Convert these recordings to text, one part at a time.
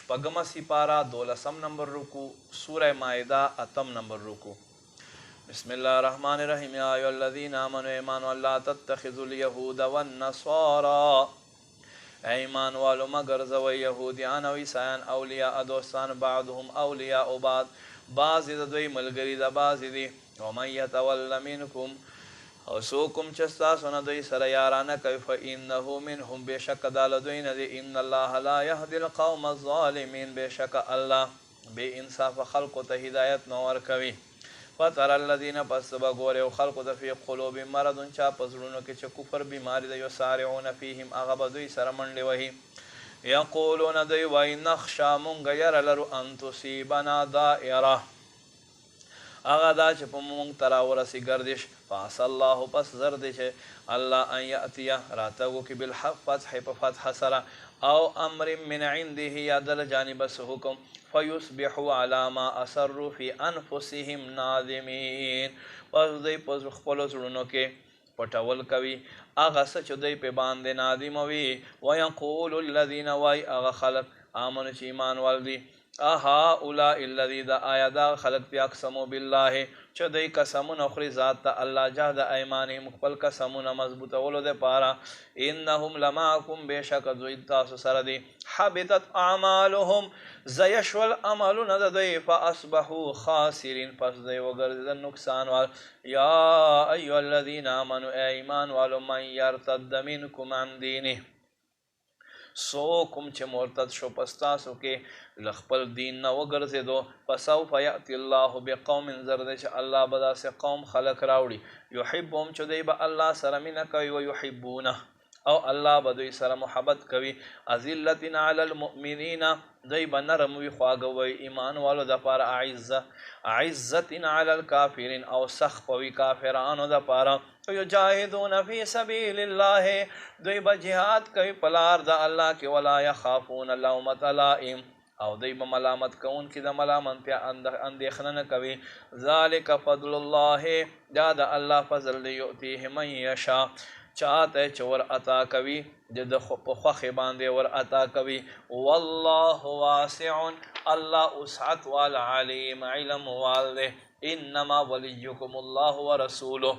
شپږمه سپاره 12 نمبر رکو سوره مائده 8 نمبر رکو بسم الله الرحمن الرحیم یا ایها الذین آمنوا ایمان لا تتخذوا اليهود والنصارى ایمان والو مگر زوی یهودیان او عیسایان اولیاء دوستان بعضهم اولیاء بعض د دوی ملګری د بعض دي ومن يتول منکم او سوکم چستا سن دوی سره یارانه کوي فانه منهم بشک دال دوی نه دي ان الله لا يهدي القوم الظالمين بشک الله بے انصاف خلق ته هدایت نور کوي فتر الذين پس بغور او خلق ته فی قلوب مرض چا پزړونو کې چې کفر بیماری د یو سارعون فیهم هغه دوی سره منډي وهي یقولون دوی وای نخشا مونږ ير لرو ان تصيبنا دائره هغه دا چې په مونږ ترا ورسي گردش فاس الله پس زر دي چې الله ان یاتیا راتو کې بالحق فتح په فتح سره او امر من عنده یادل جانب حکم فیصبحوا على ما اسروا في انفسهم نادمین پس دوی پس خپل زړونو کې پټول کوي هغه څه چې دوی په باندې نادم وي ويقول الذين وای هغه خلق امنوا چې ایمان والدي اها اولا الذي دا آیا دا خلق پی اقسمو بالله چې دوی قسمونه خوري ذات ته الله جهد ایمانهم خپل قسمونه مضبوطولو د پاره انهم لمعكم بشک دوی تاسو سره دي حبطت اعمالهم زيشول عملونه د دوی فاصبحوا خاسرين پس دوی وګرځیدل نقصان وال یا ایها الذين امنوا ایمان والو من يرتد منكم عن دینه سو کوم چې مرتد شو پستاسو کې لخپل دین نه وګرځېدو فسوف یأتی الله بقوم زرد چې الله به داسې قوم خلق راوړي یحبهم چې دوی به الله سره مینه کوي ویحبونه او الله به دوی سره محبت کوي اذلة علی المؤمنین دوی به نرم وي خواږه وي ایمان والو دپاره عزة علی الکافرین او سخت وي کافرانو دپاره یجاهدون فی سبیل الله دوی به جهاد کوي په لار د الله کې ولا یخافون لومة لائم او دوی به ملامت کوونکي د ملامتیا اندېښنه نه کوي ذلک فضل الله دا د الله فضل دی یؤتیه من یشاء چاته چې ور عطا کوي د په خوښې باندې ور عطا کوي والله واسع الله وسعت والعلیم علم والده انما ولیکم الله ورسوله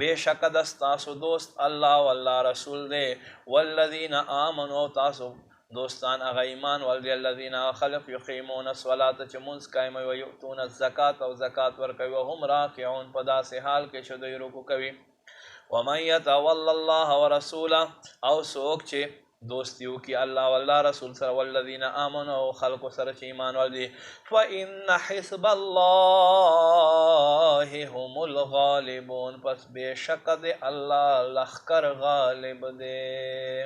بشک دستاسو دوست الله والله رسول دے والذین آمنوا تاسو دوستان اغا ایمان والدی الذین خلق یقیمون الصلاة چې منځ قایموي ویؤتون الزکاة او زکات ورکوي وهم راکعون په داسې حال کې چې دوی رکوع کوي ومن يتول الله ورسوله او څوک چې دوستیو کی الله والله رسول سره والذین آمنوا خلق سره چې ایمان والدي فإن حزب الله هم الغالبون پس بشک د الله لخر غالب دی